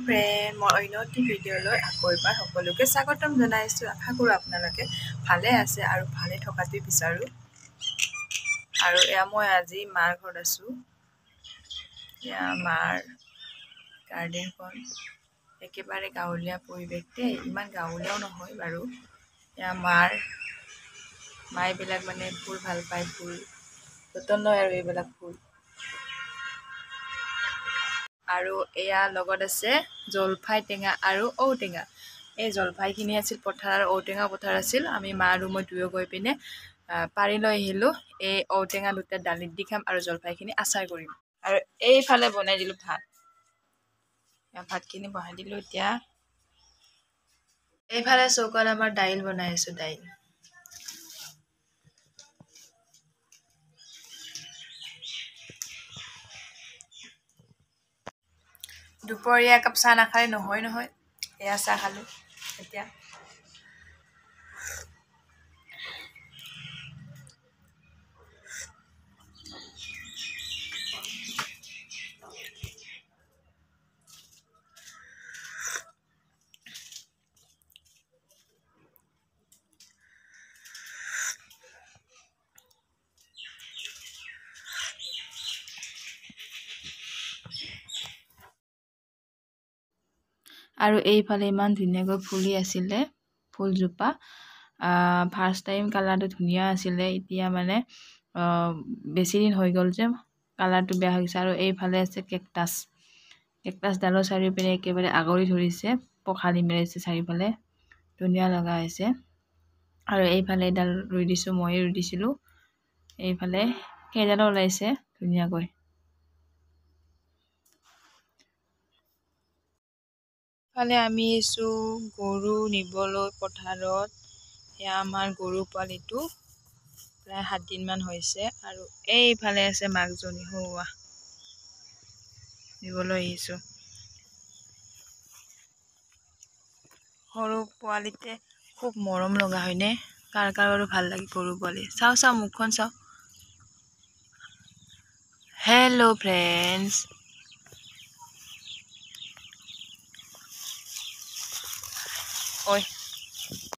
Friend মই অন্য এটি ভিডিঅ'লৈ আকৌ এবাৰ সকলোকে স্বাগতম জনাইছোঁ। আশা কৰোঁ আপোনালোকে ভালে আছে আৰু ভালে থকাটোৱেই বিচাৰোঁ। আৰু এয়া মই আজি মাৰ ঘৰত আছোঁ। এয়া মাৰ গাৰ্ডেনখন একেবাৰে গাঁৱলীয়া পৰিৱেশ দেই, ইমান গাঁৱলীয়াও নহয় বাৰু। এয়া মাইবিলাক মানে ফুল ভাল পায়, ফুল যতন লয় আৰু এইবিলাক ফুল। আৰু এয়া লগত আছে জলফাই টেঙা আৰু ঔটেঙা। এই জলফাইখিনি আছিল পথাৰ আৰু ঔটেঙা পথাৰ আছিল। আমি মা আৰু মই দুয়ো গৈ পিনে পাৰি লৈ আহিলোঁ। এই ঔটেঙা দুটা দালিত দি খাম আৰু জলফাইখিনি আচাৰ কৰিম। আৰু এইফালে বনাই দিলোঁ ভাত। ভাতখিনি বহাই দিলোঁ এতিয়া। এইফালে চৌকাত আমাৰ দাইল বনাই আছোঁ, দাইল। দুপৰীয়া একাপ চাহ নাখালে নহয়। এয়া চাহ খালোঁ এতিয়া। আৰু এইফালে ইমান ধুনীয়াকৈ ফুলি আছিলে ফুলজোপা। ফাৰ্ষ্ট টাইম কালাৰটো ধুনীয়া আছিলে, এতিয়া মানে বেছি দিন হৈ গ'ল যে কালাৰটো বেয়া হৈ গৈছে। আৰু এইফালে আছে কেকটাছডালৰ চাৰিওপিনে একেবাৰে আগৰি ধৰিছে, পখালি মেলিছে চাৰিওফালে, ধুনীয়া লগা হৈছে। আৰু এইফালে এডাল ৰুই দিছোঁ, ময়ে ৰুই দিছিলোঁ। এইফালে সেইডালো ওলাইছে ধুনীয়াকৈ। ফালে আমি আহিছোঁ গৰু নিবলৈ পথাৰত। এয়া আমাৰ গৰু পোৱালিটো প্ৰায় 7 দিনমান হৈছে। আৰু এইফালে আছে মাকজনী সৌৱা নিবলৈ আহিছোঁ। সৰু পোৱালিতে খুব মৰম লগা হয়নে? কাৰ বাৰু ভাল লাগে গৰু পোৱালি। চাওঁ মুখখন চাওঁ। Hello' friends. ঐ